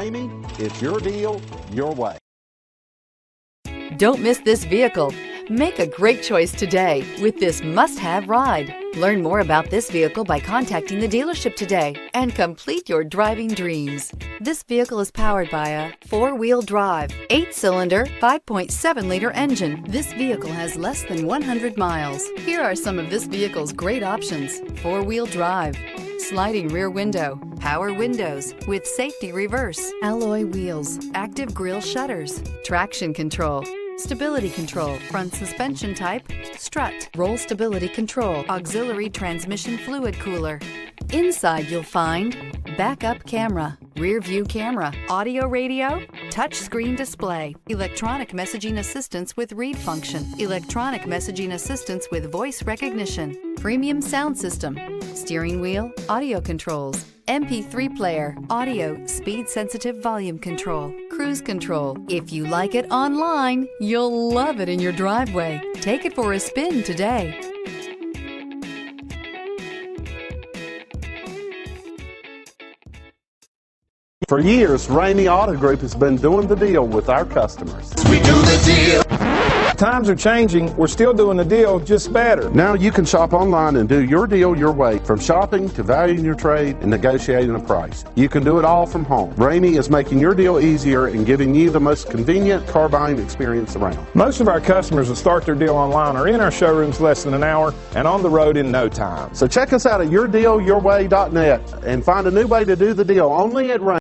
Ramey, it's your deal, your way. Don't miss this vehicle. Make a great choice today with this must-have ride. Learn more about this vehicle by contacting the dealership today and complete your driving dreams. This vehicle is powered by a 4-wheel drive, 8-cylinder, 5.7-liter engine. This vehicle has less than 100 miles. Here are some of this vehicle's great options: 4-wheel drive, sliding rear window, power windows with safety reverse, alloy wheels, active grille shutters, traction control, stability control, front suspension type, strut, roll stability control, auxiliary transmission fluid cooler. Inside you'll find backup camera, rear view camera, audio radio, touch screen display, electronic messaging assistance with read function, electronic messaging assistance with voice recognition, premium sound system, steering wheel audio controls, MP3 player, audio speed-sensitive volume control, cruise control. If you like it online, you'll love it in your driveway. Take it for a spin today. For years, Ramey Auto Group has been doing the deal with our customers. We do the deal. Times are changing. We're still doing the deal, just better. Now you can shop online and do your deal your way, from shopping to valuing your trade and negotiating a price. You can do it all from home. Ramey is making your deal easier and giving you the most convenient car buying experience around. Most of our customers that start their deal online are in our showrooms less than an hour and on the road in no time. So check us out at yourdealyourway.net and find a new way to do the deal only at Ramey.